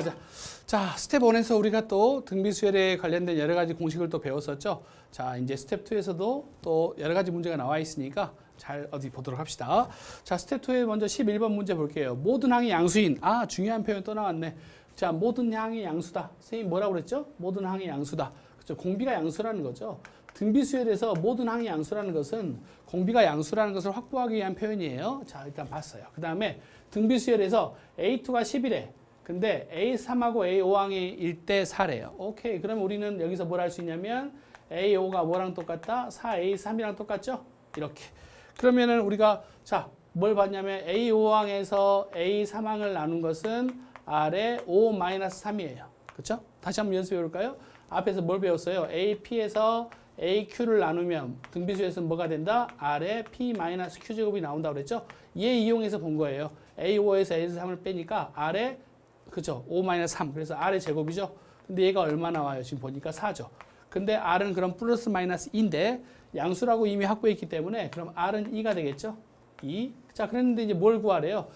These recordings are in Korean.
가자. 자, 스텝 1에서 우리가 또 등비수열에 관련된 여러 가지 공식을 또 배웠었죠. 자, 이제 스텝 2에서도 또 여러 가지 문제가 나와 있으니까 잘 어디 보도록 합시다. 자, 스텝 2에 먼저 11번 문제 볼게요. 모든 항이 양수인. 아, 중요한 표현 또 나왔네. 자, 모든 항이 양수다. 선생님 뭐라고 그랬죠? 모든 항이 양수다. 그렇죠? 공비가 양수라는 거죠. 등비수열에서 모든 항이 양수라는 것은 공비가 양수라는 것을 확보하기 위한 표현이에요. 자, 일단 봤어요. 그 다음에 등비수열에서 A2가 10이래. 근데 A3하고 A5항이 1대 4래요. 오케이. 그럼 우리는 여기서 뭘 할 수 있냐면 A5가 뭐랑 똑같다? 4A3이랑 똑같죠? 이렇게. 그러면은 우리가 자, 뭘 봤냐면 A5항에서 A3항을 나눈 것은 R의 5-3이에요. 그렇죠? 다시 한번 연습해 볼까요? 앞에서 뭘 배웠어요? AP에서 AQ를 나누면 등비수에서는 뭐가 된다? R의 P-Q제곱이 나온다고 그랬죠? 얘 이용해서 본 거예요. A5에서 A3을 빼니까 R의 그죠? 5-3. 그래서 R의 제곱이죠? 근데 얘가 얼마 나와요? 지금 보니까 4죠. 근데 R은 그럼 플러스 마이너스 2인데 양수라고 이미 확보했기 때문에 그럼 R은 2가 되겠죠? 2. 자, 그랬는데 이제 뭘 구하래요?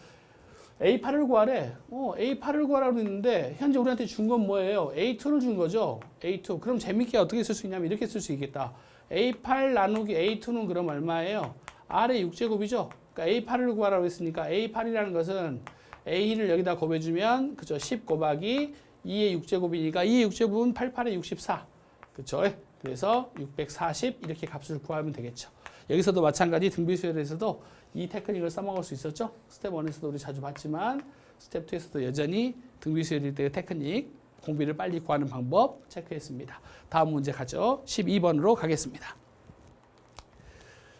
A8을 구하래. A8을 구하라고 했는데 현재 우리한테 준 건 뭐예요? A2를 준 거죠. A2. 그럼 재밌게 어떻게 쓸 수 있냐면 이렇게 쓸 수 있겠다. A8 나누기 A2는 그럼 얼마예요? R의 6제곱이죠. 그러니까 A8을 구하라고 했으니까 A8이라는 것은 A를 여기다 곱해주면 그죠? 10 곱하기 2의 6제곱이니까 2의 6제곱은 88의 64. 그렇죠? 그래서 640 이렇게 값을 구하면 되겠죠. 여기서도 마찬가지 등비수열에서도 이 테크닉을 써먹을 수 있었죠. 스텝 1에서도 우리 자주 봤지만 스텝 2에서도 여전히 등비수열일 때의 테크닉, 공비를 빨리 구하는 방법 체크했습니다. 다음 문제 가죠. 12번으로 가겠습니다.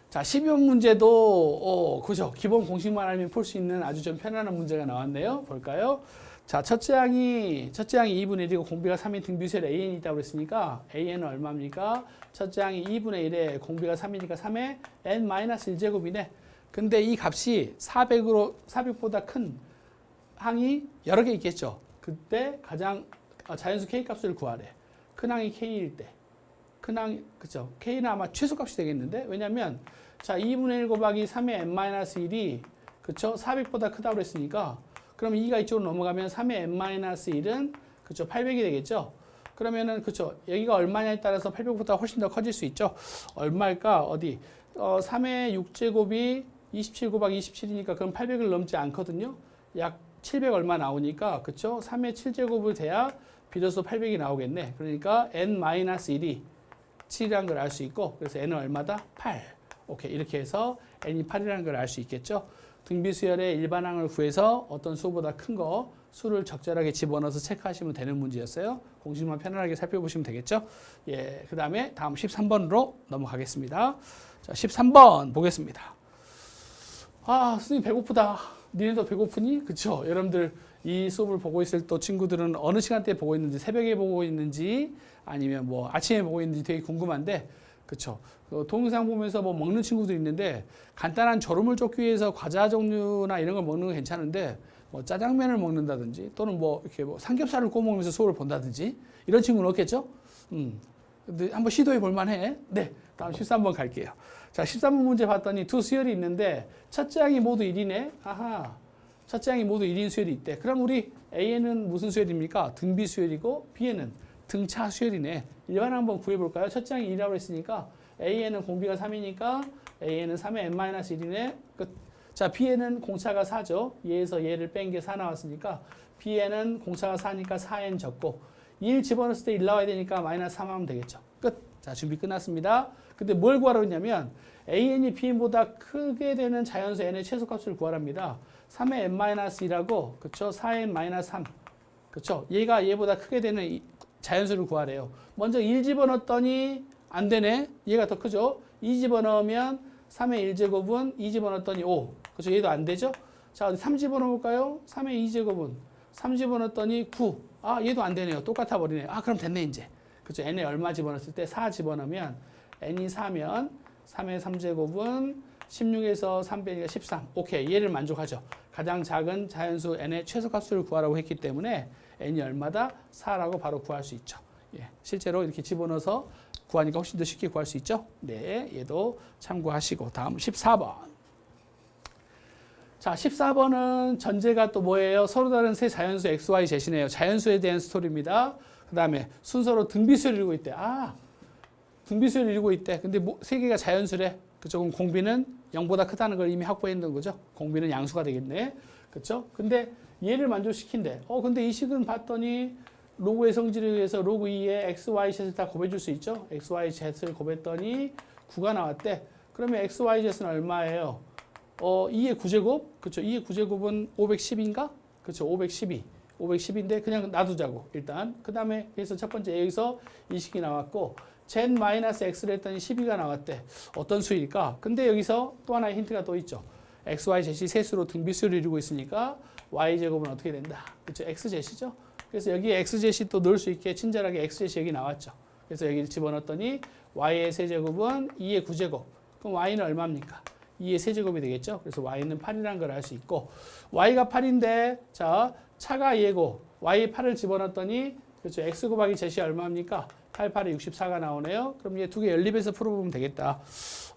자, 12번 문제도 그죠? 기본 공식만 알면 풀 수 있는 아주 좀 편안한 문제가 나왔네요. 볼까요? 자, 첫째 항이 2분의 1이고 공비가 3인 등비수열 AN이 있다고 그랬으니까 AN은 얼마입니까? 첫째 항이 2분의 1에 공비가 3이니까 3에 N-1제곱이네. 근데 이 값이 400보다 큰 항이 여러 개 있겠죠. 그때 가장 자연수 K값을 구하래. 큰 항이 K일 때. 큰 항, 그죠? K는 아마 최소값이 되겠는데? 왜냐면, 자, 2분의 1 곱하기 3의 N-1이, 그쵸? 400보다 크다고 그랬으니까, 그럼 2가 이쪽으로 넘어가면 3의 N-1은, 그쵸? 800이 되겠죠? 그러면은, 그쵸? 여기가 얼마냐에 따라서 800보다 훨씬 더 커질 수 있죠? 얼마일까? 어디? 3의 6제곱이 27 곱하기 27이니까 그럼 800을 넘지 않거든요? 약 700 얼마 나오니까, 그쵸? 3의 7제곱을 돼야 비로소 800이 나오겠네. 그러니까 N-1이 7이라는 걸 알 수 있고, 그래서 N은 얼마다? 8. 오케이. 이렇게 해서 N이 8이라는 걸 알 수 있겠죠? 등비수열의 일반항을 구해서 어떤 수보다 큰 거, 수를 적절하게 집어넣어서 체크하시면 되는 문제였어요. 공식만 편안하게 살펴보시면 되겠죠? 예. 그 다음에 다음 13번으로 넘어가겠습니다. 자, 13번 보겠습니다. 아, 선생님 배고프다. 니네도 배고프니? 그쵸? 여러분들 이 수업을 보고 있을 또 친구들은 어느 시간대에 보고 있는지, 새벽에 보고 있는지, 아니면 뭐 아침에 보고 있는지 되게 궁금한데, 그쵸? 동영상 보면서 뭐 먹는 친구도 있는데, 간단한 졸음을 쫓기 위해서 과자 종류나 이런 걸 먹는 건 괜찮은데, 뭐 짜장면을 먹는다든지, 또는 뭐 이렇게 뭐 삼겹살을 구워 먹으면서 수업을 본다든지, 이런 친구는 없겠죠? 근데 한번 시도해 볼 만해. 네. 다음 13번 갈게요. 자, 13번 문제 봤더니 두 수열이 있는데, 첫째 항이 모두 1이네. 아하. 첫째 항이 모두 1인 수열이 있대. 그럼 우리 A에는 무슨 수열입니까? 등비 수열이고 B에는 등차 수열이네. 일반 한번 구해볼까요? 첫째 항이 1이라고 했으니까 A에는 공비가 3이니까 A에는 3의 N-1이네. 끝. 자, B에는 공차가 4죠. 얘에서 얘를 뺀 게 4 나왔으니까 B에는 공차가 4니까 4N 적고 1 집어넣었을 때 1 나와야 되니까 마이너스 3 하면 되겠죠. 끝. 자, 준비 끝났습니다. 근데 뭘 구하라고 했냐면 AN이 B보다 크게 되는 자연수 N의 최소값을 구하랍니다. 3의 N-2라고, 그쵸? 4N-3. 그쵸? 얘가 얘보다 크게 되는 자연수를 구하래요. 먼저 1 집어넣었더니 안 되네. 얘가 더 크죠? 2 집어넣으면 3의 1제곱은 2 집어넣었더니 5. 그쵸? 얘도 안 되죠? 자, 3 집어넣을까요? 3의 2제곱은 3 집어넣었더니 9. 아, 얘도 안 되네요. 똑같아 버리네. 아, 그럼 됐네, 이제. 그쵸? N에 얼마 집어넣었을 때 4 집어넣으면 N이 4면 3의 3제곱은 16에서 3 빼니까 13. 오케이. 얘를 만족하죠. 가장 작은 자연수 N의 최소값을 구하라고 했기 때문에 N이 얼마다? 4라고 바로 구할 수 있죠. 예. 실제로 이렇게 집어넣어서 구하니까 훨씬 더 쉽게 구할 수 있죠. 네. 얘도 참고하시고 다음 14번. 자, 자, 14번은 전제가 또 뭐예요? 서로 다른 세 자연수 XY 제시네요. 자연수에 대한 스토리입니다. 그 다음에 순서로 등비수를 이루고 있대. 아, 등비수를 이루고 있대. 근데 세 개가 자연수래. 그쵸? 그럼 공비는 0보다 크다는 걸 이미 확보했는 거죠. 공비는 양수가 되겠네. 그쵸? 근데 얘를 만족시킨대. 근데 이 식은 봤더니 로그의 성질에 의해서 로그 2에 x, y, z를 다 곱해줄 수 있죠. x, y, z를 곱했더니 9가 나왔대. 그러면 x, y, z는 얼마예요? 2의 9제곱? 그쵸? 2의 9제곱은 510인가? 그쵸? 512. 510인데 그냥 놔두자고, 일단. 그 다음에, 그래서 첫 번째 여기서 이 식이 나왔고, z-x를 했더니 12가 나왔대. 어떤 수일까? 근데 여기서 또 하나의 힌트가 또 있죠. x, y, z이 세수로 등비수를 이루고 있으니까 y제곱은 어떻게 된다? 그쵸? x제시죠? 그래서 여기에 x제시 또 넣을 수 있게 친절하게 x제시 여기 나왔죠. 그래서 여기를 집어넣었더니 y의 세제곱은 2의 9제곱. 그럼 y는 얼마입니까? 2의 세제곱이 되겠죠. 그래서 y는 8이라는 걸 알 수 있고, y가 8인데 자, 차가 얘고 y의 8을 집어넣었더니 그렇죠. x 곱하기 z이 얼마입니까? 8, 8에 64가 나오네요. 그럼 얘 두 개 연립해서 풀어보면 되겠다.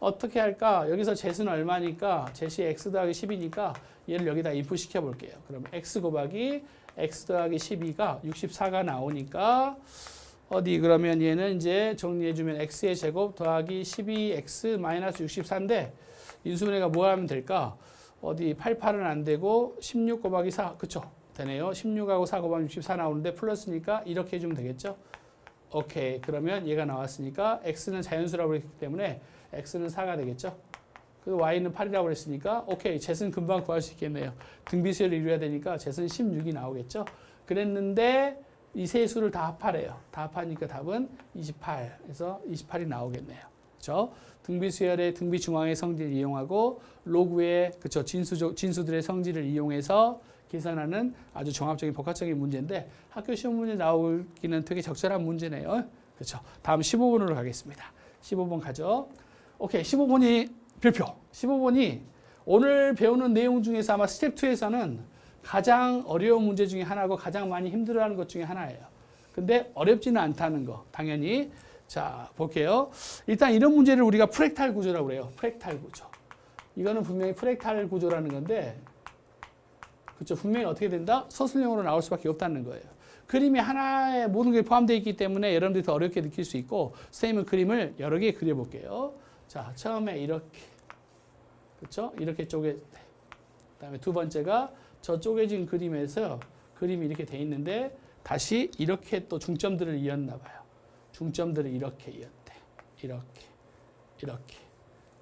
어떻게 할까? 여기서 z는 얼마니까? z이 x 더하기 10이니까 얘를 여기다 인풋 시켜볼게요. 그럼 x 곱하기 x 더하기 12가 64가 나오니까 어디 그러면 얘는 이제 정리해주면 x의 제곱 더하기 12x 마이너스 64인데 인수분해가 뭐 하면 될까? 어디 88은 안 되고 16 곱하기 4 그쵸? 되네요. 16하고 4 곱하면 64 나오는데 플러스니까 이렇게 해주면 되겠죠? 오케이. 그러면 얘가 나왔으니까 x는 자연수라고 했기 때문에 x는 4가 되겠죠? 그 y는 8이라고 했으니까 오케이. z는 금방 구할 수 있겠네요. 등비수열을 이루어야 되니까 z는 16이 나오겠죠? 그랬는데 이 세 수를 다 합하래요. 다 합하니까 답은 28. 그래서 28이 나오겠네요. 그렇죠? 등비수열의 등비중앙의 성질을 이용하고 로그의 그쵸 진수들의 성질을 이용해서 계산하는 아주 종합적인 복합적인 문제인데 학교 시험 문제 나오기는 되게 적절한 문제네요. 그렇죠? 다음 15번으로 가겠습니다. 15번 가죠. 오케이, 15번이 별표. 15번이 오늘 배우는 내용 중에서 아마 스텝 2에서는 가장 어려운 문제 중에 하나고 가장 많이 힘들어하는 것 중에 하나예요. 근데 어렵지는 않다는 거 당연히. 자, 볼게요. 일단 이런 문제를 우리가 프랙탈 구조라고 그래요. 프랙탈 구조. 이거는 분명히 프랙탈 구조라는 건데, 그렇죠? 분명히 어떻게 된다? 서술형으로 나올 수밖에 없다는 거예요. 그림이 하나에 모든 게 포함되어 있기 때문에 여러분들이 더 어렵게 느낄 수 있고, 선생님은 그림을 여러 개 그려볼게요. 자, 처음에 이렇게, 그렇죠? 이렇게 쪼개. 그다음에 두 번째가 저 쪼개진 그림에서 그림이 이렇게 돼 있는데 다시 이렇게 또 중점들을 이었나 봐요. 중점들을 이렇게 이었대. 이렇게.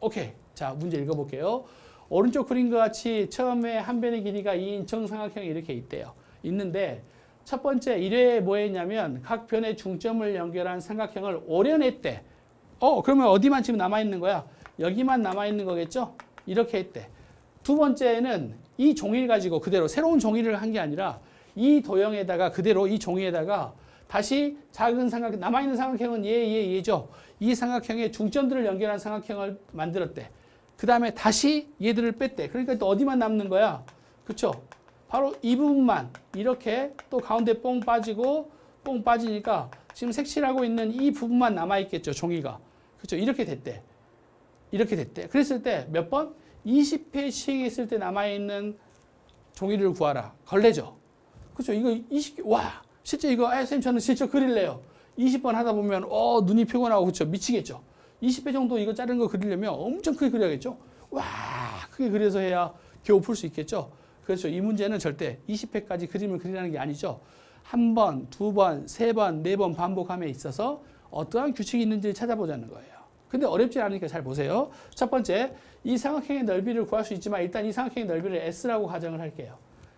오케이. 자, 문제 읽어볼게요. 오른쪽 그림과 같이 처음에 한 변의 길이가 2인 정삼각형이 이렇게 있대요. 있는데 첫 번째 1회에 뭐 했냐면 각 변의 중점을 연결한 삼각형을 오려냈대. 그러면 어디만 지금 남아있는 거야? 여기만 남아있는 거겠죠? 이렇게 했대. 두 번째는 이 종이를 가지고 그대로 새로운 종이를 한 게 아니라 이 도형에다가 그대로 이 종이에다가 다시 작은 삼각형, 남아있는 삼각형은 얘죠. 이 삼각형의 중점들을 연결한 삼각형을 만들었대. 그 다음에 다시 얘들을 뺐대. 그러니까 또 어디만 남는 거야? 그쵸? 바로 이 부분만 이렇게 또 가운데 뽕 빠지고 뽕 빠지니까 지금 색칠하고 있는 이 부분만 남아있겠죠. 종이가. 그쵸? 이렇게 됐대. 그랬을 때 몇 번? 20회 시행했을 때 남아있는 종이를 구하라. 걸레죠. 그쵸? 이거 20와 실제 이거 선생님 저는 실제 그릴래요. 20번 하다 보면 눈이 피곤하고 그쵸? 미치겠죠. 20회 정도 이거 자른 거 그리려면 엄청 크게 그려야겠죠. 와 크게 그려서 해야 겨우 풀 수 있겠죠. 그렇죠. 이 문제는 절대 20회까지 그림을 그리라는 게 아니죠. 한 번, 두 번, 세 번, 네 번 반복함에 있어서 어떠한 규칙이 있는지를 찾아보자는 거예요. 근데 어렵지 않으니까 잘 보세요. 첫 번째, 이 삼각형의 넓이를 구할 수 있지만 일단 이 삼각형의 넓이를 S라고 가정을 할게요.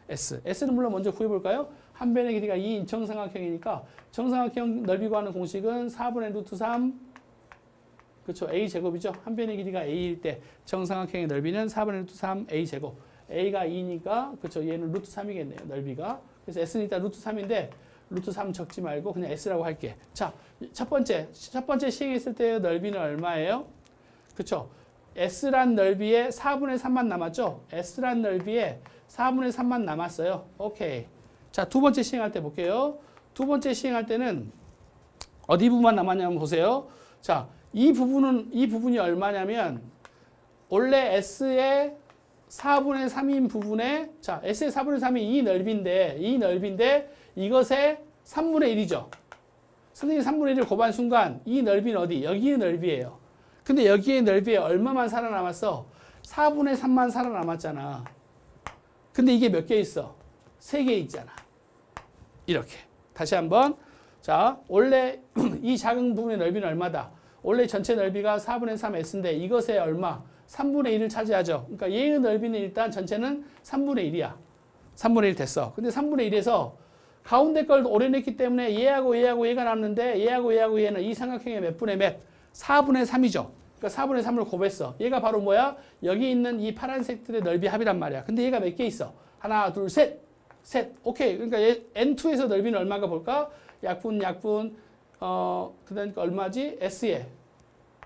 S는 물론 먼저 구해볼까요? 한 변의 길이가 2인 정삼각형이니까 정삼각형 넓이 구하는 공식은 4분의 루트 3 그렇죠. A제곱이죠. 한 변의 길이가 A일 때 정삼각형의 넓이는 4분의 루트 3 A제곱. A가 2니까 그렇죠. 얘는 루트 3이겠네요. 넓이가. 그래서 S는 일단 루트 3인데 루트 3 적지 말고 그냥 S라고 할게. 자, 첫 번째 시행했을 때의 넓이는 얼마예요? 그렇죠. S란 넓이에 4분의 3만 남았죠. S란 넓이에 4분의 3만 남았어요. 오케이. 자, 두 번째 시행할 때 볼게요. 두 번째 시행할 때는 어디 부분만 남았냐면 보세요. 자, 이 부분이 얼마냐면 원래 S의 4분의 3인 부분에 자 S의 4분의 3이 이 넓이인데 이것의 3분의 1이죠. 선생님이 3분의 1을 곱한 순간 이 넓이는 어디? 여기의 넓이에요. 근데 여기의 넓이에 얼마만 살아남았어? 4분의 3만 살아남았잖아. 근데 이게 몇 개 있어? 3개 있잖아. 이렇게. 다시 한번. 자, 원래 이 작은 부분의 넓이는 얼마다? 원래 전체 넓이가 4분의 3 S인데 이것의 얼마? 3분의 1을 차지하죠. 그러니까 얘의 넓이는 일단 전체는 3분의 1이야. 3분의 1 됐어. 근데 3분의 1에서 가운데 걸 오려냈기 때문에 얘하고 얘가 남는데 얘하고 얘는 이 삼각형의 몇 분의 몇? 4분의 3이죠. 그러니까 4분의 3을 곱했어. 얘가 바로 뭐야? 여기 있는 이 파란색들의 넓이 합이란 말이야. 근데 얘가 몇 개 있어? 하나, 둘, 셋. 오케이. 그러니까 얘 N2에서 넓이는 얼마가 볼까? 약분. 그다음에 얼마지? S에.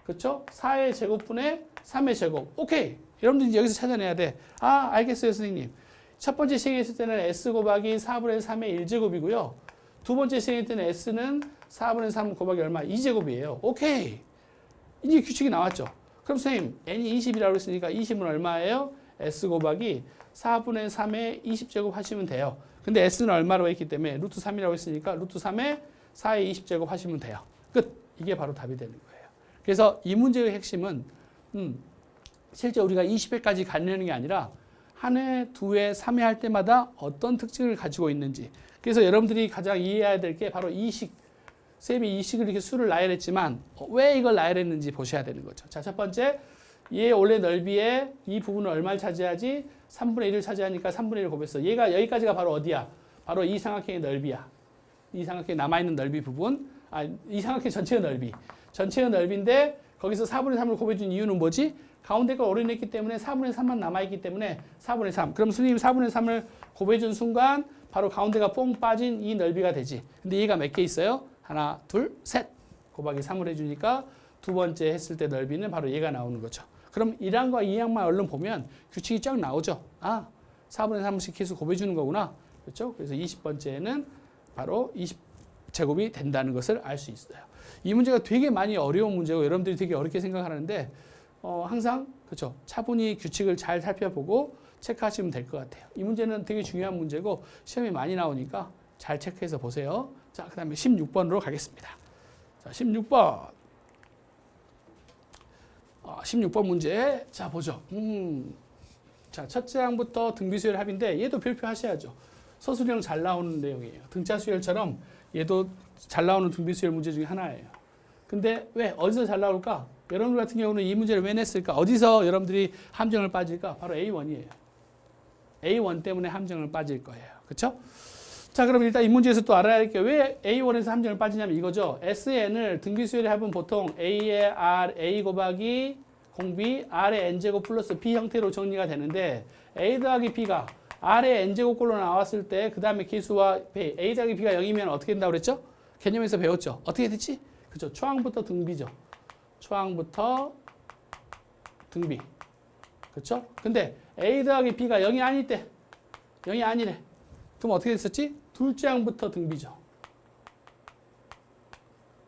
그렇죠? 4의 제곱분의 3의 제곱. 오케이. 여러분들 이제 여기서 찾아내야 돼. 아, 알겠어요, 선생님. 첫 번째 시행했을 때는 S 곱하기 4분의 3의 1제곱이고요. 두 번째 시행할 때는 S는 4분의 3 곱하기 얼마? 2제곱이에요. 오케이. 이제 규칙이 나왔죠. 그럼 선생님, N이 20이라고 했으니까 20은 얼마예요? S 곱하기 4분의 3의 20제곱 하시면 돼요. 근데 S는 얼마라고 했기 때문에 루트 3이라고 했으니까 루트 3의 4의 20제곱 하시면 돼요. 끝. 이게 바로 답이 되는 거예요. 그래서 이 문제의 핵심은 실제 우리가 20회까지 가려는 게 아니라 한 회, 두 회, 3회 할 때마다 어떤 특징을 가지고 있는지. 그래서 여러분들이 가장 이해해야 될 게 바로 이식. 쌤이 이식을 이렇게 수를 나열했지만 왜 이걸 나열했는지 보셔야 되는 거죠. 자, 첫 번째, 얘 원래 넓이에 이 부분은 얼마를 차지하지? 3분의 1을 차지하니까 3분의 1을 곱했어. 얘가 여기까지가 바로 어디야? 바로 이 삼각형의 넓이야. 이 삼각형에 남아있는 넓이 부분. 이 삼각형 전체의 넓이. 전체의 넓이인데 거기서 4분의 3을 곱해준 이유는 뭐지? 가운데 걸 오려냈기 때문에 4분의 3만 남아있기 때문에 4분의 3. 그럼 선생님이 4분의 3을 곱해준 순간 바로 가운데가 뽕 빠진 이 넓이가 되지. 근데 얘가 몇 개 있어요? 하나, 둘, 셋. 곱하기 3을 해주니까 두 번째 했을 때 넓이는 바로 얘가 나오는 거죠. 그럼 1항과 2항만 얼른 보면 규칙이 쫙 나오죠. 아, 4분의 3씩 계속 곱해주는 거구나. 그렇죠? 그래서 20번째는 바로 20제곱이 된다는 것을 알 수 있어요. 이 문제가 되게 많이 어려운 문제고 여러분들이 되게 어렵게 생각하는데 항상 그렇죠. 차분히 규칙을 잘 살펴보고 체크하시면 될 것 같아요. 이 문제는 되게 중요한 문제고 시험에 많이 나오니까 잘 체크해서 보세요. 자, 그 다음에 16번으로 가겠습니다. 자, 16번. 16번 문제. 자, 보죠. 자, 첫째 항부터 등비수열 합인데 얘도 별표 하셔야죠. 서술형 잘 나오는 내용이에요. 등차 수열처럼 얘도 잘 나오는 등비수열 문제 중에 하나예요. 근데 왜 어디서 잘 나올까? 여러분들 같은 경우는 이 문제를 왜 냈을까? 어디서 여러분들이 함정을 빠질까? 바로 A1이에요. A1 때문에 함정을 빠질 거예요. 그렇죠? 자, 그럼 일단 이 문제에서 또 알아야 할 게 왜 A1에서 함정을 빠지냐면 이거죠. SN을 등비수열의 합은 보통 A의 R, A 곱하기 공B, R의 N제곱 플러스 B 형태로 정리가 되는데 A 더하기 B가 R의 N제곱꼴로 나왔을 때 그 다음에 기수와 A 더하기 B가 0이면 어떻게 된다고 그랬죠? 개념에서 배웠죠. 어떻게 됐지? 그죠? 초항부터 등비죠. 초항부터 등비. 그렇죠? 근데 A 더하기 B가 0이 아닐 때 0이 아니래. 그럼 어떻게 됐었지? 둘째 항부터 등비죠.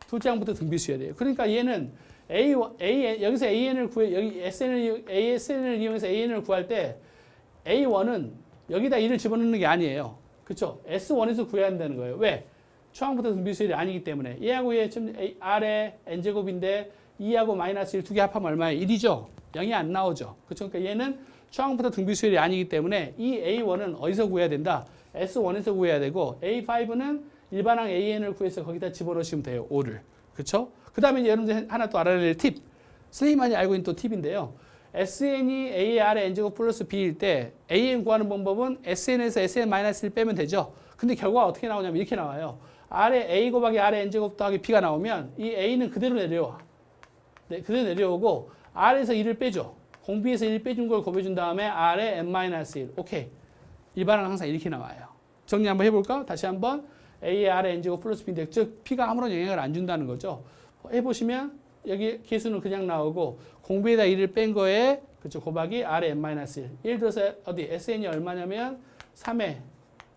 둘째 항부터 등비 수열이에요. 그러니까 얘는 여기서 AN을 구해, 여기 ASN을 이용해서 AN을 구할 때 A1은 여기다 2를 집어넣는 게 아니에요. 그렇죠? S1에서 구해야 한다는 거예요. 왜? 초항부터 등비 수열이 아니기 때문에 얘하고 얘 지금 R의 N제곱인데 2하고 마이너스 1 두 개 합하면 얼마예요? 1이죠? 0이 안 나오죠. 그렇죠? 그러니까 얘는 초항부터 등비 수열이 아니기 때문에 이 A1은 어디서 구해야 된다? S1에서 구해야 되고 A5는 일반항 AN을 구해서 거기다 집어넣으시면 돼요. 5를. 그렇죠? 그 다음에 여러분들 하나 또 알아야 될 팁. 선생님만이 알고 있는 또 팁인데요. SN이 A의 R의 N제곱 플러스 B일 때 AN 구하는 방법은 SN에서 SN-1 빼면 되죠. 근데 결과가 어떻게 나오냐면 이렇게 나와요. R의 A 곱하기 R의 N제곱 더하기 B가 나오면 이 A는 그대로 내려와. 네, 그대로 내려오고 R에서 1을 빼줘. 공비에서 1 빼준 걸 곱해준 다음에 R의 N-1. 오케이. 일반은 항상 이렇게 나와요. 정리 한번 해볼까? 다시 한번 A의 R의 N제곱 플러스 B인데 즉 P가 아무런 영향을 안 준다는 거죠. 해보시면 여기 개수는 그냥 나오고 공비에다 1을 뺀 거에 그쵸 곱하기 R의 N-1. 예를 들어서 어디 SN이 얼마냐면 3의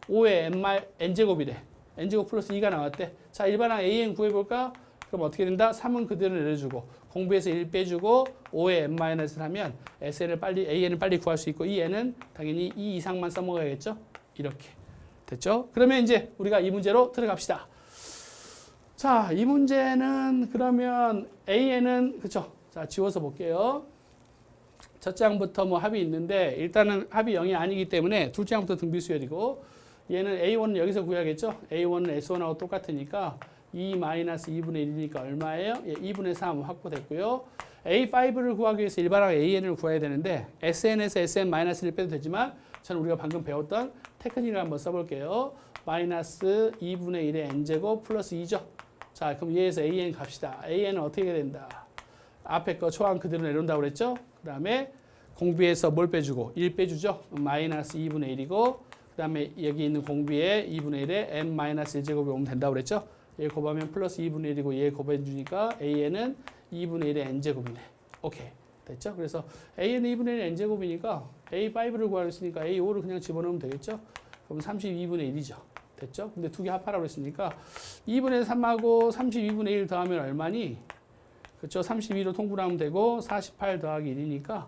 5의 N제곱이래. N제곱 플러스 2가 나왔대. 자, 일반항 AN 구해볼까? 그럼 어떻게 된다? 3은 그대로 내려주고 공부에서 1 빼주고 5에 n-를 하면 AN을 빨리 구할 수 있고 이 n은 당연히 2 이상만 써먹어야겠죠? 이렇게 됐죠? 그러면 이제 우리가 이 문제로 들어갑시다. 자, 이 문제는 그러면 AN은 그쵸? 자, 지워서 볼게요. 첫째 항부터 뭐 합이 있는데 일단은 합이 0이 아니기 때문에 둘째 항부터 등비수열이고 얘는 A1은 여기서 구해야겠죠? A1은 S1하고 똑같으니까 2-2분의 1이니까 얼마예요? 예, 2분의 3 확보됐고요. A5를 구하기 위해서 일반항 AN을 구해야 되는데 SN에서 SN-1 빼도 되지만 저는 우리가 방금 배웠던 테크닉을 한번 써볼게요. 마이너스 2분의 1의 n제곱 플러스 2죠. 자, 그럼 얘에서 AN 갑시다. AN은 어떻게 된다? 앞에 거 초항 그대로 내려온다고 그랬죠? 그 다음에 공비에서 뭘 빼주고? 1 빼주죠? 마이너스 2분의 1이고 그 다음에 여기 있는 공비에 2분의 1에 n-1제곱이 오면 된다고 그랬죠? 얘 곱하면 플러스 2분의 1이고 얘 곱해주니까 AN은 2분의 1의 n제곱이네. 오케이. 됐죠? 그래서 AN은 2분의 1의 n제곱이니까 A5를 구하려 했으니까 A5를 그냥 집어넣으면 되겠죠? 그럼 32분의 1이죠. 됐죠? 근데 두 개 합하라고 했으니까 2분의 3하고 32분의 1 더하면 얼마니? 그쵸? 32로 통분하면 되고 48 더하기 1이니까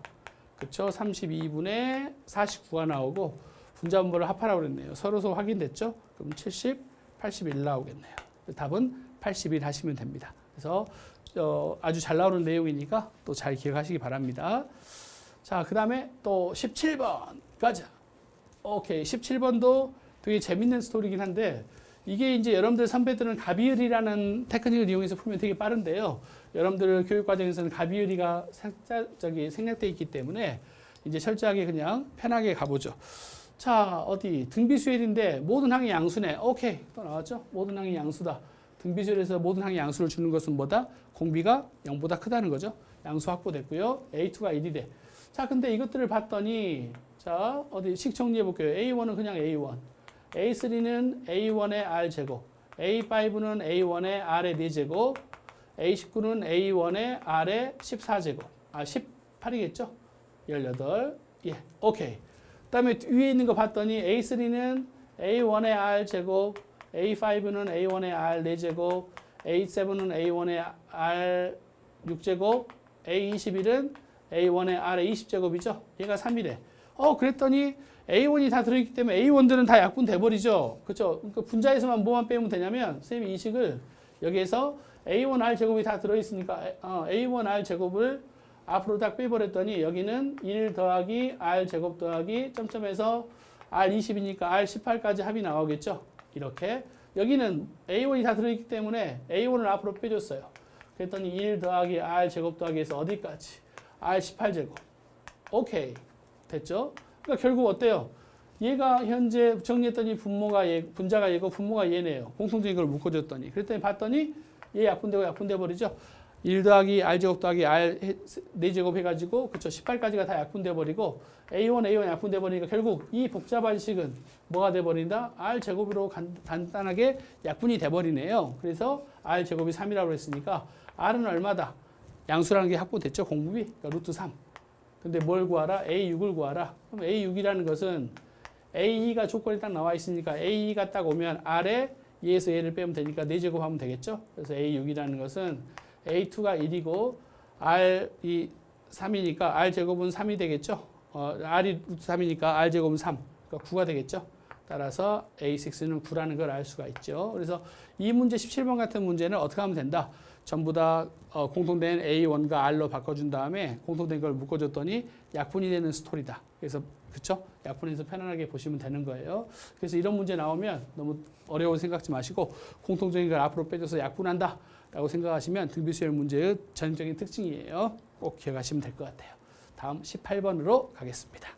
그쵸? 32분의 49가 나오고 분자분모를 합하라고 그랬네요. 서로서 확인됐죠? 그럼 70, 81 나오겠네요. 답은 81 하시면 됩니다. 그래서 아주 잘 나오는 내용이니까 또 잘 기억하시기 바랍니다. 자, 그 다음에 또 17번 가자. 오케이. 17번도 되게 재밌는 스토리긴 한데 이게 이제 여러분들 선배들은 가비율이라는 테크닉을 이용해서 풀면 되게 빠른데요. 여러분들 교육 과정에서는 가비율이가 생략되어 있기 때문에 이제 철저하게 그냥 편하게 가보죠. 자, 어디 등비수열인데 모든 항이 양수네. 오케이. 또 나왔죠? 모든 항이 양수다. 등비수열에서 모든 항이 양수를 주는 것은 뭐다? 공비가 0보다 크다는 거죠. 양수 확보됐고요. A2가 1이래. 자, 근데 이것들을 봤더니 자, 어디 식 정리해 볼게요. A1은 그냥 A1. A3는 A1의 R제곱. A5는 A1의 R의 4제곱. A19는 A1의 R의 14제곱. 아, 18이겠죠? 18. 예, 오케이. 그 다음에 위에 있는 거 봤더니 A3는 A1의 R제곱. A5는 A1의 R 4제곱. A7은 A1의 R 6제곱. A21은 A1의 R의 20제곱이죠? 얘가 3이래. 그랬더니 A1이 다 들어있기 때문에 A1들은 다 약분 돼버리죠. 그렇죠? 그러니까 분자에서만 뭐만 빼면 되냐면 선생님이 이 식을 여기에서 A1R 제곱이 다 들어있으니까 A1R 제곱을 앞으로 딱 빼버렸더니 여기는 1 더하기 R 제곱 더하기 점점에서 R20이니까 R18까지 합이 나오겠죠. 이렇게 여기는 A1이 다 들어있기 때문에 A1을 앞으로 빼줬어요. 그랬더니 1 더하기 R 제곱 더하기 해서 어디까지? R18제곱. 오케이. 됐죠? 그러니까 결국 어때요? 얘가 현재 정리했더니 분자가 얘고 분모가 얘네요. 공통적인 걸 묶어줬더니. 그랬더니 봤더니 얘 약분되고 약분돼 버리죠. 1 더하기 R제곱 더하기 R 4제곱 해가지고 그쵸 18까지가 다 약분돼 버리고 A1 약분돼 버리니까 결국 이 복잡한 식은 뭐가 돼 버린다? R제곱으로 간단하게 약분이 돼 버리네요. 그래서 R제곱이 3이라고 했으니까 R은 얼마다? 양수라는 게 확보됐죠. 공급이. 그러니까 루트 3. 근데 뭘 구하라? A6을 구하라. 그럼 A6이라는 것은 A2가 조건이 딱 나와 있으니까 A2가 딱 오면 R에 얘에서 얘를 빼면 되니까 4제곱 하면 되겠죠. 그래서 A6이라는 것은 A2가 1이고 R이 3이니까 R제곱은 3이 되겠죠. R이 루트 3이니까 R제곱은 3. 그러니까 9가 되겠죠. 따라서 A6는 9라는 걸 알 수가 있죠. 그래서 이 문제 17번 같은 문제는 어떻게 하면 된다? 전부 다 공통된 A1과 R로 바꿔준 다음에 공통된 걸 묶어줬더니 약분이 되는 스토리다. 그래서 그쵸? 약분해서 편안하게 보시면 되는 거예요. 그래서 이런 문제 나오면 너무 어려워 생각하지 마시고 공통적인 걸 앞으로 빼줘서 약분한다 라고 생각하시면 등비수열 문제의 전형적인 특징이에요. 꼭 기억하시면 될 것 같아요. 다음 18번으로 가겠습니다.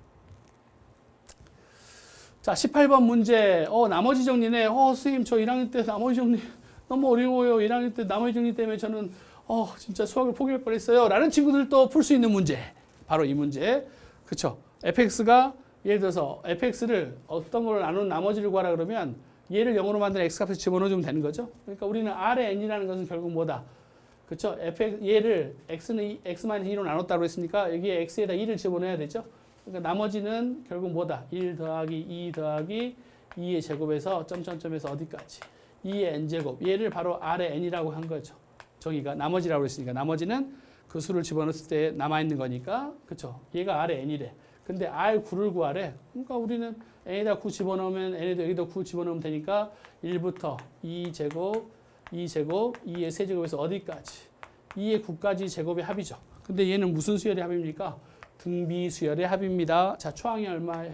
자, 18번 문제. 나머지 정리네. 선생님 저 1학년 때 나머지 정리 너무 어려워요. 1학년 때 나머지 정리 때문에 저는 진짜 수학을 포기할 뻔했어요. 라는 친구들도 풀 수 있는 문제. 바로 이 문제. 그쵸? fx가 예를 들어서 fx를 어떤 걸 나눈 나머지를 구하라 그러면 얘를 0으로 만든 x값을 집어넣어주면 되는 거죠. 그러니까 우리는 R의 n이라는 것은 결국 뭐다? 그쵸? 얘를 x는 x-2로 나눴다고 했으니까 여기에 x에다 2를 집어넣어야 되죠. 그러니까 나머지는 결국 뭐다? 1 더하기 2 더하기 2의 제곱에서 점점점에서 어디까지? 2의 n제곱. 얘를 바로 R의 n이라고 한 거죠. 정의가 나머지라고 그랬으니까 나머지는 그 수를 집어넣었을 때 남아있는 거니까 그쵸? 얘가 R에 N이래. 근데 R9를 구하래. 그러니까 우리는 N에다 9 집어넣으면 N에다 여기다 9 집어넣으면 되니까 1부터 2제곱, 2제곱, 2의 세제곱에서 어디까지? 2의 9까지 제곱의 합이죠. 근데 얘는 무슨 수열의 합입니까? 등비 수열의 합입니다. 자, 초항이 얼마예요?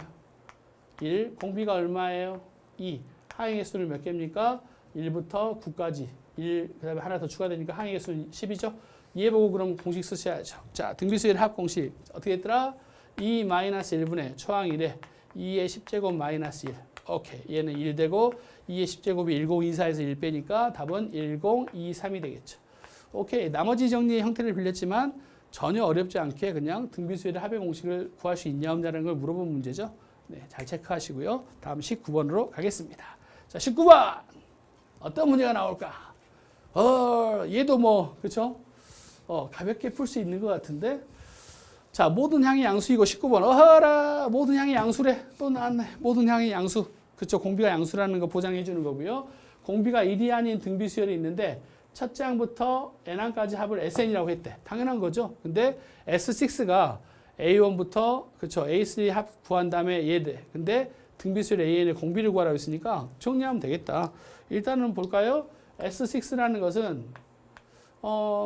1. 공비가 얼마예요? 2. 하행의 수는 몇 개입니까? 1부터 9까지. 1, 그 다음에 하나 더 추가되니까 하행의 수는 10이죠. 얘 보고 그럼 공식 쓰셔야죠. 자, 등비 수열의 합 공식. 어떻게 했더라? 2-1분의 초항 1에 2의 10제곱 마이너스 1. 오케이. 얘는 1 되고 2의 10제곱이 1024에서 1 빼니까 답은 1023이 되겠죠. 오케이. 나머지 정리의 형태를 빌렸지만 전혀 어렵지 않게 그냥 등비수열의 합의 공식을 구할 수 있냐 없냐는 걸 물어본 문제죠. 네, 잘 체크하시고요. 다음 19번으로 가겠습니다. 자, 19번. 어떤 문제가 나올까? 얘도 뭐, 그쵸? 가볍게 풀 수 있는 것 같은데. 자, 모든 향이 양수이고 19번. 어허라! 모든 향이 양수래. 또 나왔네. 모든 향이 양수. 그쵸? 공비가 양수라는 거 보장해 주는 거고요. 공비가 1이 아닌 등비수열이 있는데 첫째 항부터 n항까지 합을 SN이라고 했대. 당연한 거죠. 근데 S6가 A1부터 그쵸 A3 합 구한 다음에 얘대. 근데 등비수열 AN의 공비를 구하라고 했으니까 정리하면 되겠다. 일단은 볼까요? S6라는 것은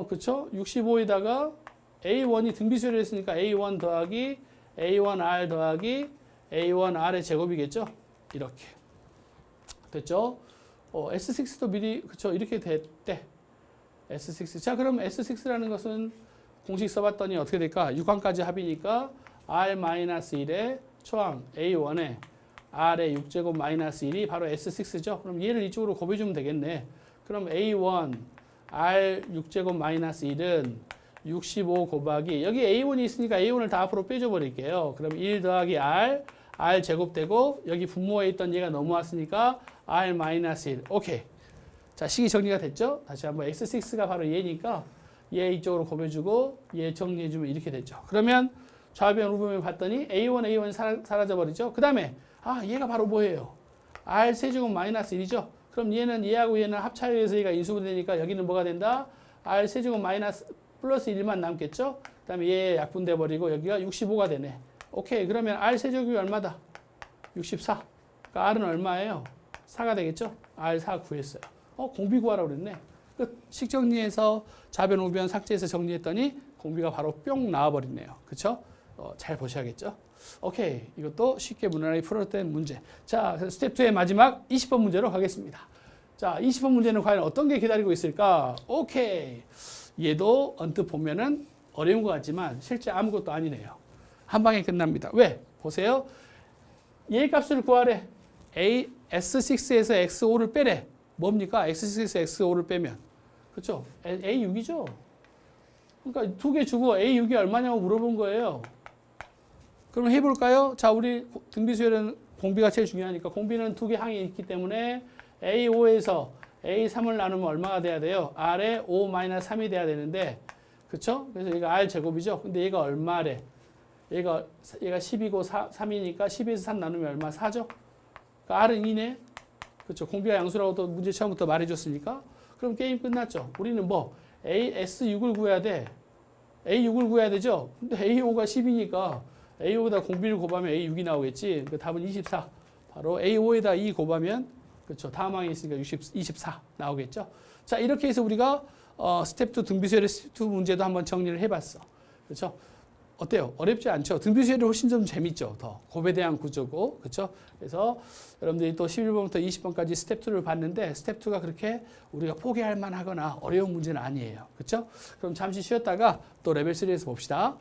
그쵸 65에다가 A1이 등비수열을 했으니까 A1 더하기 A1R 더하기 A1R의 제곱이겠죠. 이렇게 됐죠. S6도 미리 그쵸 이렇게 됐대. S6. 자, 그럼 S6라는 것은 공식 써봤더니 어떻게 될까? 6항까지 합이니까 R-1의 초항 A1에 R의 6제곱 마이너스 1이 바로 S6죠. 그럼 얘를 이쪽으로 곱해주면 되겠네. 그럼 A1 R 6제곱 마이너스 1은 65 곱하기 여기 A1이 있으니까 A1을 다 앞으로 빼줘 버릴게요. 그럼 1 더하기 R 제곱되고 여기 분모에 있던 얘가 넘어왔으니까 R-1. 오케이. 자, 식이 정리가 됐죠? 다시 한번 X6가 바로 얘니까 얘 이쪽으로 곱해주고 얘 정리해주면 이렇게 됐죠. 그러면 좌변 우변을 봤더니 A1 사라져 버리죠. 그 다음에 얘가 바로 뭐예요? R 세제곱 마이너스 1이죠. 그럼 얘는 얘하고 얘는 합차해서 얘가 인수분해 되니까 여기는 뭐가 된다? R 세제곱 마이너스 플러스 1만 남겠죠. 그 다음에 얘 약분돼 버리고 여기가 65가 되네. 오케이. 그러면 R 세제곱이 얼마다? 64. 그러니까 R은 얼마예요? 4가 되겠죠? R4 구했어요. 공비 구하라고 그랬네. 끝. 식 정리해서 좌변 우변 삭제해서 정리했더니 공비가 바로 뿅 나와버리네요. 그쵸? 잘 보셔야겠죠? 오케이. 이것도 쉽게 무난하게 풀어낸 문제. 자, 스텝 2의 마지막 20번 문제로 가겠습니다. 자, 20번 문제는 과연 어떤 게 기다리고 있을까? 오케이. 얘도 언뜻 보면은 어려운 것 같지만 실제 아무것도 아니네요. 한 방에 끝납니다. 왜? 보세요. 얘 값을 구하래. S6에서 X5를 빼래. 뭡니까? X6에서 X5를 빼면. 그렇죠? A6이죠? 그러니까 두 개 주고 A6이 얼마냐고 물어본 거예요. 그럼 해볼까요? 자, 우리 등비수열은 공비가 제일 중요하니까 공비는 두 개 항이 있기 때문에 A5에서 A3을 나누면 얼마가 돼야 돼요? R에 5-3이 돼야 되는데 그렇죠? 그래서 얘가 R 제곱이죠? 근데 얘가 얼마래? 얘가 10이고 3이니까 10에서 3 나누면 얼마? 4죠? 그러니까 R은 2네. 그렇죠. 공비가 양수라고 또 문제 처음부터 말해줬으니까. 그럼 게임 끝났죠. 우리는 뭐 S6을 구해야 돼. A6을 구해야 되죠. 근데 A5가 10이니까 A5에다 공비를 곱하면 A6이 나오겠지. 그 답은 24. 바로 A5에다 2 곱하면 그렇죠. 다음 항에 있으니까 24 나오겠죠. 자, 이렇게 해서 우리가 스텝 2 등비수열의 스텝 2 문제도 한번 정리를 해봤어. 그렇죠. 어때요? 어렵지 않죠? 등비수열이 훨씬 좀 재밌죠? 더 곱에 대한 구조고, 그렇죠? 그래서 여러분들이 또 11번부터 20번까지 스텝 2를 봤는데 스텝 2가 그렇게 우리가 포기할 만하거나 어려운 문제는 아니에요. 그렇죠? 그럼 잠시 쉬었다가 또 레벨 3에서 봅시다.